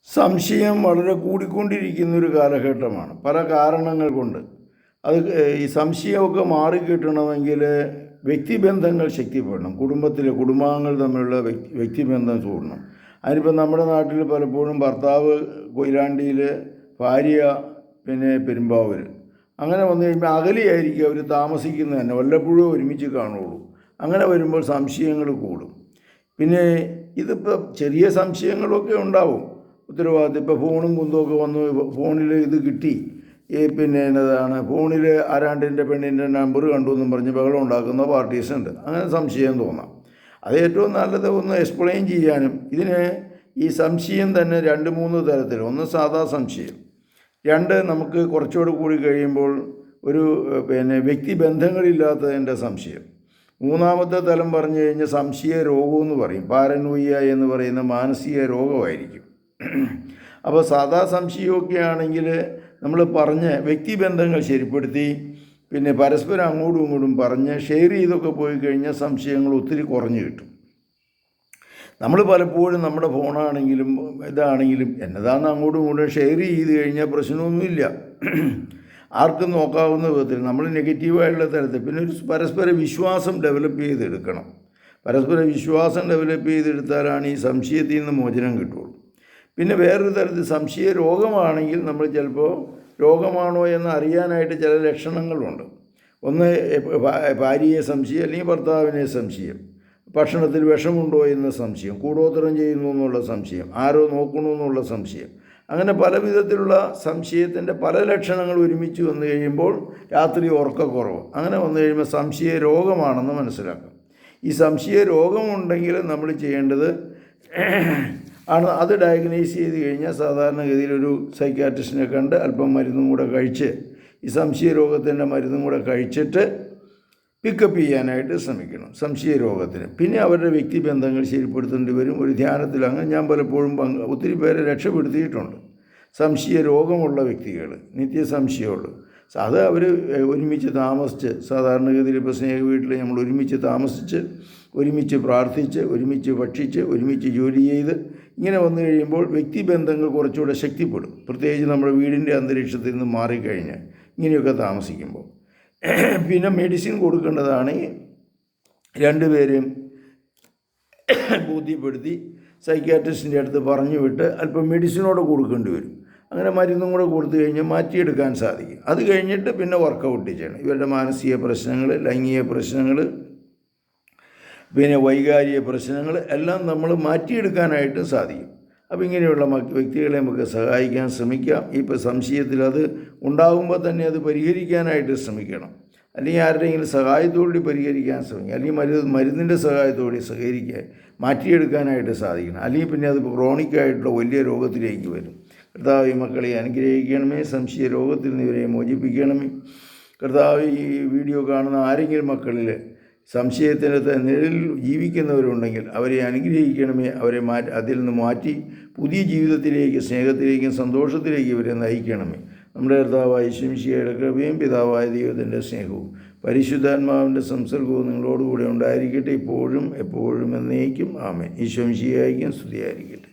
സംശയം വളരെ കൂടിക്കൊണ്ടിരിക്കുന്നൊരു കാലഘട്ടമാണ് പല കാരണങ്ങൾ കൊണ്ട്. അത് ഈ സംശയമൊക്കെ മാറിക്കിട്ടണമെങ്കിൽ വ്യക്തിബന്ധങ്ങൾ ശക്തിപ്പെടണം. കുടുംബാംഗങ്ങൾ തമ്മിലുള്ള വ്യക്തിബന്ധം കൂടണം. അതിനിപ്പോൾ നമ്മുടെ നാട്ടിൽ പലപ്പോഴും ഭർത്താവ് കൊയിലാണ്ടിയിൽ, ഭാര്യ പെരുമ്പാവൂർ, അങ്ങനെ വന്നു കഴിയുമ്പോൾ അകലെയായിരിക്കും അവർ താമസിക്കുന്നത് തന്നെ, വല്ലപ്പോഴും ഒരുമിച്ച് കാണുള്ളൂ. അങ്ങനെ വരുമ്പോൾ സംശയങ്ങൾ കൂടും. പിന്നെ ഇതിപ്പോൾ ചെറിയ സംശയങ്ങളൊക്കെ ഉണ്ടാവും. ഉത്തരവാദിത്വം ഇപ്പോൾ ഫോണും കുന്തമൊക്കെ വന്നു, ഫോണിൽ ഇത് കിട്ടി, എന്നതാണ് ഫോണിൽ ആരാണ്ടിൻ്റെ പെണ്ണിൻ്റെ നമ്പർ കണ്ടു എന്നും പറഞ്ഞ് ബഹളം ഉണ്ടാക്കുന്ന പാർട്ടീസുണ്ട്. അങ്ങനെ സംശയം തോന്നാം. അത് ഏറ്റവും നല്ലത് ഒന്ന് എക്സ്പ്ലെയിൻ ചെയ്യാനും. ഈ സംശയം തന്നെ 2-3 തരത്തിൽ. ഒന്ന് സാധാ സംശയം, 2 നമുക്ക് കുറച്ചുകൂടെ കൂടി കഴിയുമ്പോൾ ഒരു വ്യക്തിബന്ധങ്ങളില്ലാത്തതിൻ്റെ സംശയം, 3ാമത്തെ തലം പറഞ്ഞു കഴിഞ്ഞാൽ സംശയ രോഗമെന്ന് പറയും. പാരനോയിയ എന്ന് പറയുന്ന മാനസിക രോഗമായിരിക്കും. അപ്പോൾ സാധാ സംശയമൊക്കെ ആണെങ്കിൽ നമ്മൾ പറഞ്ഞ് വ്യക്തിബന്ധങ്ങൾ ശരിപ്പെടുത്തി പരസ്പരം അങ്ങോട്ടും ഇങ്ങോട്ടും പറഞ്ഞ് ഷെയർ ചെയ്തൊക്കെ പോയി കഴിഞ്ഞാൽ സംശയങ്ങൾ ഒത്തിരി കുറഞ്ഞു കിട്ടും. നമ്മൾ പലപ്പോഴും നമ്മുടെ ഫോണാണെങ്കിലും ഇതാണെങ്കിലും എന്നതാണെന്ന് അങ്ങോട്ടും ഇങ്ങോട്ടും ഷെയർ ചെയ്ത് കഴിഞ്ഞാൽ പ്രശ്നമൊന്നുമില്ല, ആർക്കും നോക്കാവുന്ന വിധത്തിൽ നമ്മൾ നെഗറ്റീവായിട്ടുള്ള തരത്തിൽ. ഒരു പരസ്പര വിശ്വാസം ഡെവലപ്പ് ചെയ്തെടുക്കണം. പരസ്പര വിശ്വാസം ഡെവലപ്പ് ചെയ്തെടുത്താലാണ് ഈ സംശയത്തിൽ നിന്ന് മോചനം കിട്ടുള്ളൂ. വേറൊരു തരത്തിൽ സംശയ രോഗമാണെങ്കിൽ നമ്മൾ ചിലപ്പോൾ രോഗമാണോ എന്ന് അറിയാനായിട്ട് ചില ലക്ഷണങ്ങളുണ്ട്. ഒന്ന്, ഭാര്യയെ സംശയം, അല്ലെങ്കിൽ ഭർത്താവിനെ സംശയം, ഭക്ഷണത്തിൽ വിഷമുണ്ടോ എന്ന സംശയം, കൂടോത്രം ചെയ്യുന്നു എന്നുള്ള സംശയം, ആരോ നോക്കണു എന്നുള്ള സംശയം. അങ്ങനെ പല വിധത്തിലുള്ള സംശയത്തിൻ്റെ പല ലക്ഷണങ്ങൾ ഒരുമിച്ച് വന്നു കഴിയുമ്പോൾ രാത്രി ഉറക്കക്കുറവ്, അങ്ങനെ വന്നു കഴിയുമ്പോൾ സംശയ രോഗമാണെന്ന് മനസ്സിലാക്കാം. ഈ സംശയ രോഗമുണ്ടെങ്കിൽ നമ്മൾ ചെയ്യേണ്ടത് അത് ഡയഗ്നൈസ് ചെയ്ത് കഴിഞ്ഞാൽ സാധാരണഗതിയിൽ ഒരു സൈക്യാട്രിസ്റ്റിനെ കണ്ട് അല്പം മരുന്നും കൂടെ കഴിച്ച്, ഈ സംശയ രോഗത്തിൻ്റെ മരുന്നും കൂടെ കഴിച്ചിട്ട് പിക്കപ്പ് ചെയ്യാനായിട്ട് ശ്രമിക്കണം സംശയ രോഗത്തിന്. അവരുടെ വ്യക്തിബന്ധങ്ങൾ ശരിപ്പെടുത്തേണ്ടി വരും. ഒരു ധ്യാനത്തിൽ അങ്ങനെ ഞാൻ പലപ്പോഴും ഒത്തിരി പേരെ രക്ഷപ്പെടുത്തിയിട്ടുണ്ട്. സംശയ രോഗമുള്ള വ്യക്തികൾ, നിത്യസംശയമുള്ള, അത് അവർ ഒരുമിച്ച് താമസിച്ച്, സാധാരണഗതിയിൽ ഇപ്പോൾ സ്നേഹ വീട്ടിൽ നമ്മൾ ഒരുമിച്ച് താമസിച്ച്, ഒരുമിച്ച് പ്രാർത്ഥിച്ച്, ഒരുമിച്ച് ഭക്ഷിച്ച്, ഒരുമിച്ച് ജോലി ചെയ്ത്, ഇങ്ങനെ വന്നു കഴിയുമ്പോൾ വ്യക്തിബന്ധങ്ങൾ കുറച്ചുകൂടെ ശക്തിപ്പെടും. പ്രത്യേകിച്ച് നമ്മുടെ വീടിൻ്റെ അന്തരീക്ഷത്തിൽ നിന്ന് മാറിക്കഴിഞ്ഞാൽ ഇങ്ങനെയൊക്കെ താമസിക്കുമ്പോൾ. മെഡിസിൻ കൊടുക്കേണ്ടതാണ്. 2 പേരെയും ബോധ്യപ്പെടുത്തി സൈക്യാട്രിസ്റ്റിൻ്റെ അടുത്ത് പറഞ്ഞു വിട്ട് അല്പം മെഡിസിനോടെ കൊടുക്കേണ്ടി വരും. അങ്ങനെ മരുന്നും കൂടെ കൊടുത്തു കഴിഞ്ഞാൽ മാറ്റിയെടുക്കാൻ സാധിക്കും. അത് കഴിഞ്ഞിട്ട് വർക്കൗട്ട് ചെയ്യണം. ഇവരുടെ മാനസിക പ്രശ്നങ്ങൾ, ലൈംഗിക പ്രശ്നങ്ങൾ, വൈകാരിക പ്രശ്നങ്ങൾ എല്ലാം നമ്മൾ മാറ്റിയെടുക്കാനായിട്ട് സാധിക്കും. അപ്പോൾ ഇങ്ങനെയുള്ള വ്യക്തികളെ നമുക്ക് സഹായിക്കാൻ ശ്രമിക്കാം. ഇപ്പോൾ സംശയത്തിൽ അത് ഉണ്ടാകുമ്പോൾ തന്നെ അത് പരിഹരിക്കാനായിട്ട് ശ്രമിക്കണം. അല്ലെങ്കിൽ ആരുടെയെങ്കിലും സഹായത്തോടുകൂടി പരിഹരിക്കാൻ ശ്രമിക്കുക, അല്ലെങ്കിൽ മരുന്നിൻ്റെ സഹായത്തോടെ മാറ്റിയെടുക്കാനായിട്ട് സാധിക്കണം. അല്ലെങ്കിൽ അത് ക്രോണിക്കായിട്ടുള്ള വലിയ രോഗത്തിലേക്ക് വരും. കർത്താവ് ഈ മക്കളെ അനുഗ്രഹിക്കണമേ, സംശയ രോഗത്തിൽ നിന്ന് ഇവരെ മോചിപ്പിക്കണമേ. കർത്താവ് ഈ വീഡിയോ കാണുന്ന ആരെങ്കിലും മക്കളിൽ സംശയത്തിനകത്ത് നിഴലിൽ ജീവിക്കുന്നവരുണ്ടെങ്കിൽ അവരെ അനുഗ്രഹിക്കണമേ. അവരെ അതിൽ നിന്ന് മാറ്റി പുതിയ ജീവിതത്തിലേക്ക്, സ്നേഹത്തിലേക്കും സന്തോഷത്തിലേക്കും ഇവരെ നയിക്കണമേ. നമ്മുടെ കർത്താവായ യേശു മിശിഹായുടെ കൃപയും പിതാവായ ദൈവത്തിൻ്റെ സ്നേഹവും പരിശുദ്ധാത്മാവിൻ്റെ സംസർഗവും നിങ്ങളോടുകൂടെ ഉണ്ടായിരിക്കട്ടെ, ഇപ്പോഴും എപ്പോഴും എന്നേക്കും. ആമേൻ. യേശു മിശിഹായ്ക്കും സ്തുതിയായിരിക്കട്ടെ.